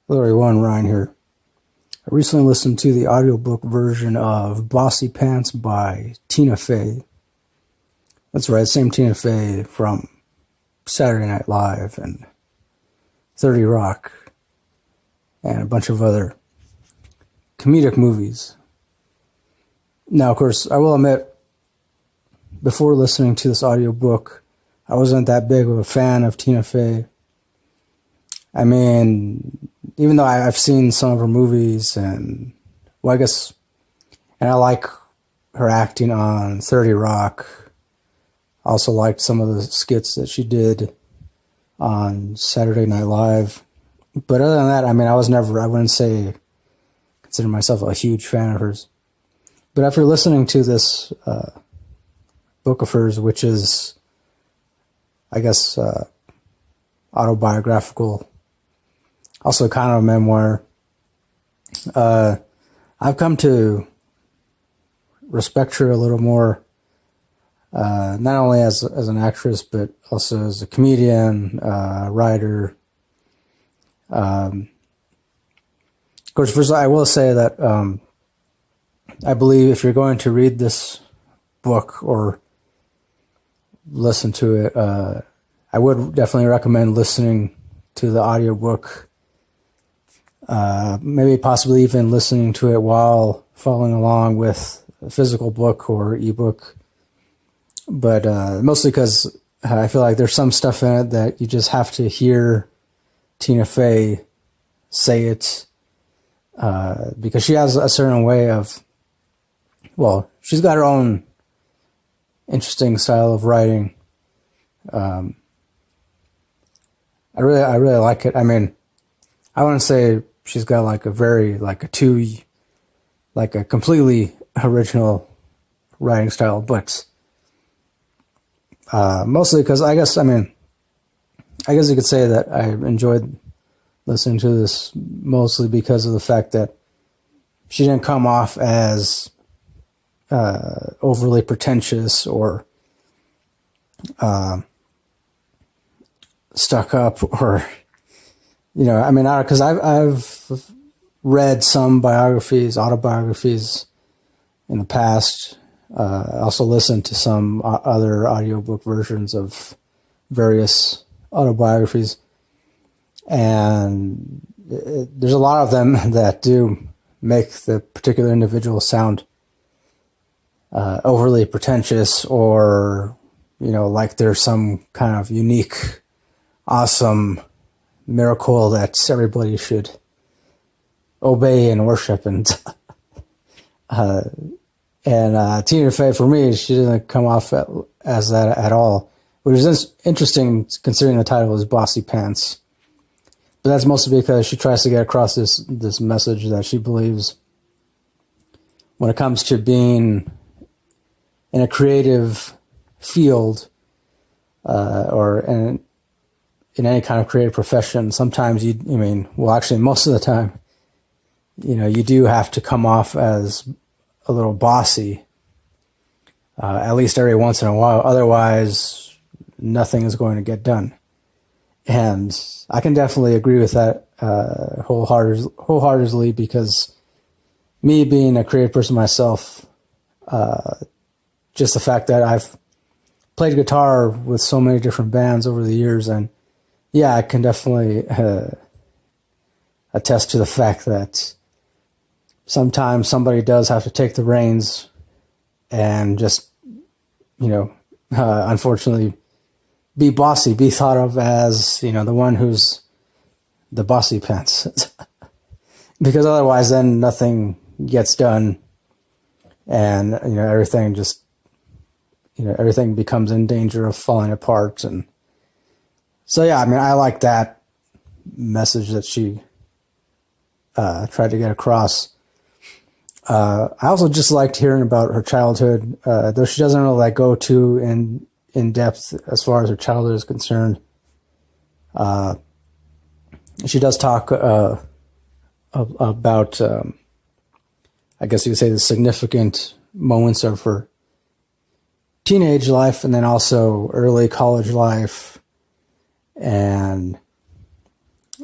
Hello everyone, Ryan here. I recently listened to the audiobook version of Bossypants by Tina Fey. That's right, same Tina Fey from Saturday Night Live and 30 Rock and a bunch of other comedic movies. Now, of course, I will admit, before listening to this audiobook, I wasn't that big of a fan of Tina Fey. I mean, even though I've seen some of her movies and I like her acting on 30 Rock. I also liked some of the skits that she did on Saturday Night Live. But other than that, I mean, I wouldn't say, consider myself a huge fan of hers. But after listening to this book of hers, which is, I guess, autobiographical, also kind of a memoir, I've come to respect her a little more, not only as an actress, but also as a comedian, writer. Of course, first I will say that I believe if you're going to read this book or listen to it, I would definitely recommend listening to the audiobook. Maybe possibly even listening to it while following along with a physical book or ebook. But mostly because I feel like there's some stuff in it that you just have to hear Tina Fey say it, because she has a certain way of, well, she's got her own interesting style of writing. I really like it. I mean, I wouldn't say she's got like a completely original writing style, but mostly because I guess you could say that I enjoyed listening to this mostly because of the fact that she didn't come off as overly pretentious or stuck up, or because I've read some autobiographies in the past. I also listened to some other audiobook versions of various autobiographies, and there's a lot of them that do make the particular individual sound overly pretentious, or like there's some kind of unique, awesome miracle that everybody should obey and worship. And Tina Fey, for me, she didn't come off as that at all, which is interesting considering the title is Bossypants. But that's mostly because she tries to get across this message that she believes when it comes to being in a creative field, or in any kind of creative profession, sometimes most of the time, you do have to come off as a little bossy, at least every once in a while. Otherwise, nothing is going to get done. And I can definitely agree with that wholeheartedly, because me being a creative person myself, just the fact that I've played guitar with so many different bands over the years, and yeah, I can definitely attest to the fact that sometimes somebody does have to take the reins and just, unfortunately, be bossy, be thought of as, the one who's the bossy pants. Because otherwise then nothing gets done, and, everything just, everything becomes in danger of falling apart. And so, yeah, I like that message that she tried to get across. I also just liked hearing about her childhood, though she doesn't really go too in depth as far as her childhood is concerned. She does talk about, I guess you could say, the significant moments of her teenage life, and then also early college life, and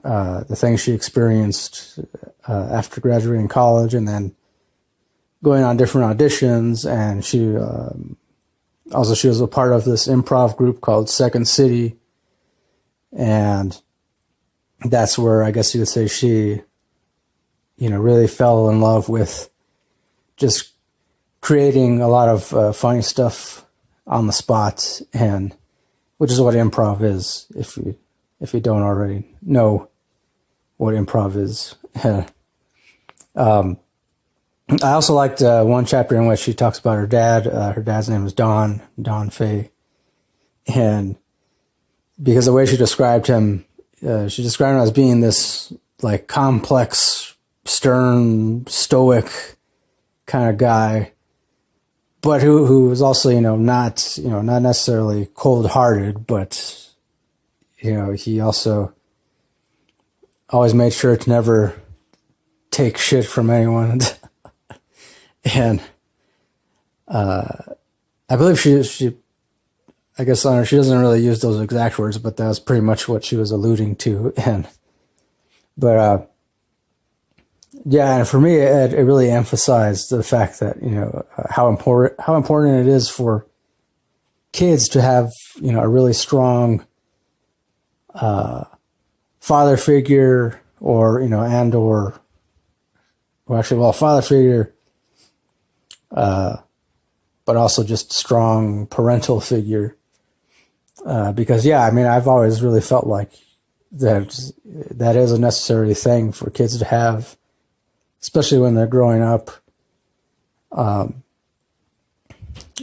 the things she experienced after graduating college, and then going on different auditions. And she was a part of this improv group called Second City, and that's where I guess you could say she, really fell in love with just creating a lot of funny stuff on the spot, and which is what improv is, if you don't already know what improv is. I also liked one chapter in which she talks about her dad. Her dad's name is Don Fey. And because the way she described him, she described him as being this like complex, stern, stoic kind of guy, but who was also, not necessarily cold-hearted, but, he also always made sure to never take shit from anyone. And I believe she I guess she doesn't really use those exact words, but that was pretty much what she was alluding to. And for me, it really emphasized the fact that how important it is for kids to have a really strong father figure, or father figure, but also just strong parental figure. Because I've always really felt like that is a necessary thing for kids to have, especially when they're growing up.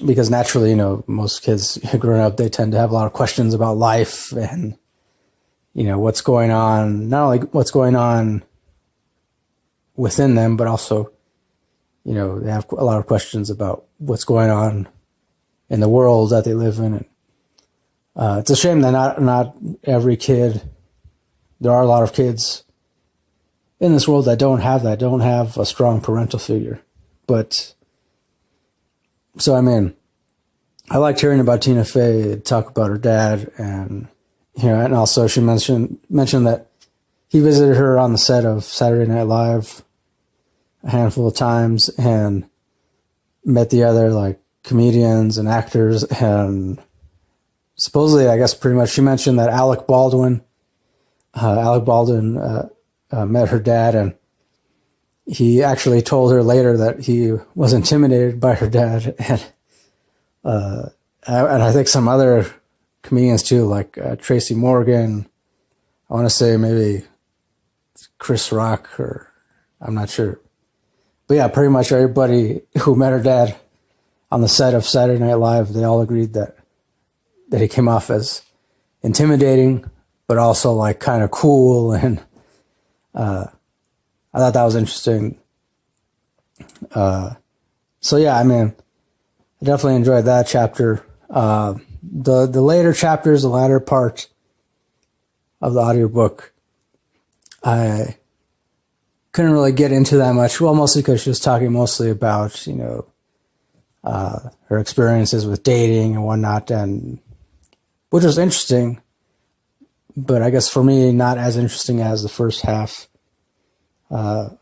Because naturally, most kids growing up, they tend to have a lot of questions about life and, what's going on, not only what's going on within them, but also, they have a lot of questions about what's going on in the world that they live in. And it's a shame that not every kid, there are a lot of kids in this world that don't have a strong parental figure. But, so, I liked hearing about Tina Fey talk about her dad, and, and also she mentioned that he visited her on the set of Saturday Night Live a handful of times and met the other, comedians and actors, and supposedly, I guess pretty much, she mentioned that Alec Baldwin met her dad, and he actually told her later that he was intimidated by her dad, and I think some other comedians too, like Tracy Morgan. I want to say maybe Chris Rock, or I'm not sure, but yeah, pretty much everybody who met her dad on the set of Saturday Night Live, they all agreed that he came off as intimidating, but also kind of cool. And I thought that was interesting. I definitely enjoyed that chapter. The later chapters, the latter part of the audiobook, I couldn't really get into that much. Well, mostly because she was talking mostly about, her experiences with dating and whatnot, and which was interesting, but I guess for me, not as interesting as the first half. But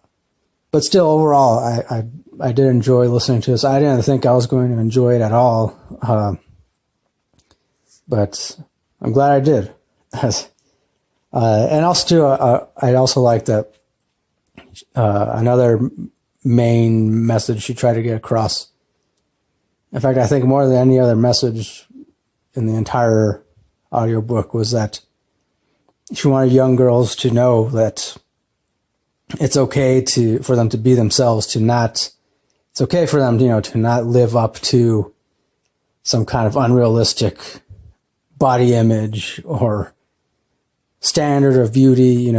still, overall, I did enjoy listening to this. I didn't think I was going to enjoy it at all, but I'm glad I did. And also, too, I also like that another main message she tried to get across. In fact, I think more than any other message in the entire audiobook was that she wanted young girls to know that it's okay for them to be themselves, it's okay for them, to not live up to some kind of unrealistic body image or standard of beauty,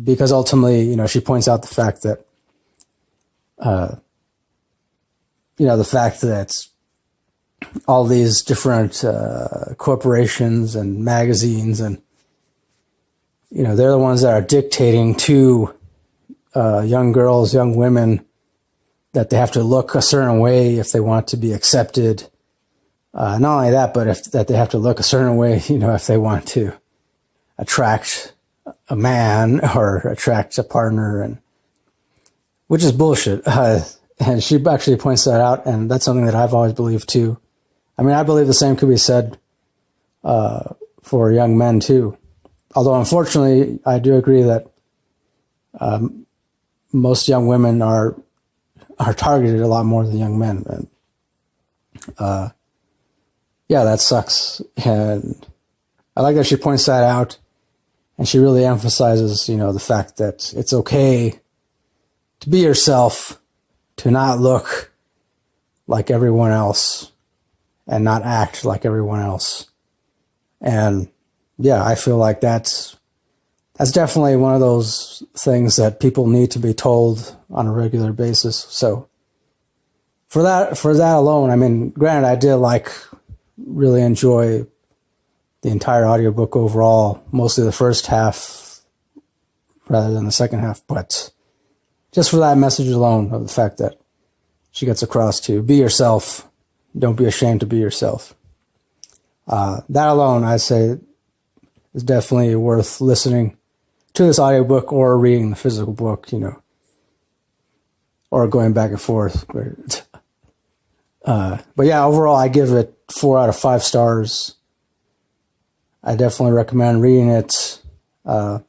because ultimately, she points out the fact that, all these different corporations and magazines, and they're the ones that are dictating to young girls, young women, that they have to look a certain way if they want to be accepted. Not only that, but that they have to look a certain way, if they want to attract a man or attract a partner, and which is bullshit. And she actually points that out, and that's something that I've always believed too. I mean, I believe the same could be said for young men too. Although, unfortunately, I do agree that most young women are targeted a lot more than young men. And yeah, that sucks. And I like that she points that out, and she really emphasizes, the fact that it's okay to be yourself, to not look like everyone else, and not act like everyone else. And yeah, I feel like that's definitely one of those things that people need to be told on a regular basis. So for that alone, I mean, granted, I did really enjoy the entire audiobook overall, mostly the first half rather than the second half, but just for that message alone of the fact that she gets across to be yourself, don't be ashamed to be yourself. That alone, I say, is definitely worth listening to this audiobook or reading the physical book, or going back and forth. But yeah, overall, I give it 4 out of 5 stars. I definitely recommend reading it. Yeah,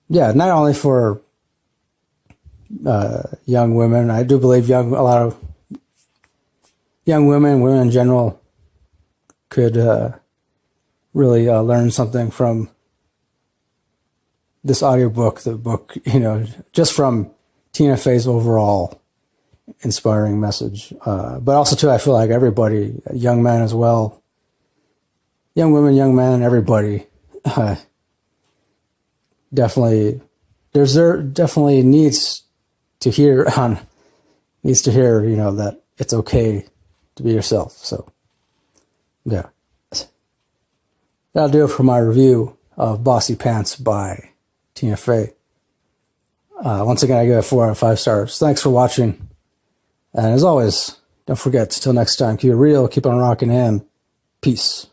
not only for young women. I do believe a lot of young women in general, could really learn something from this audiobook, the book, just from Tina Fey's overall inspiring message. But also, too, I feel like everybody, young men as well, young women, young men, everybody, definitely, there definitely needs to hear, that it's okay to be yourself. So, yeah. That'll do it for my review of Bossypants by Tina Fey. Once again, I give it 4 out of 5 stars. Thanks for watching. And as always, don't forget, till next time, keep it real, keep on rocking, and peace.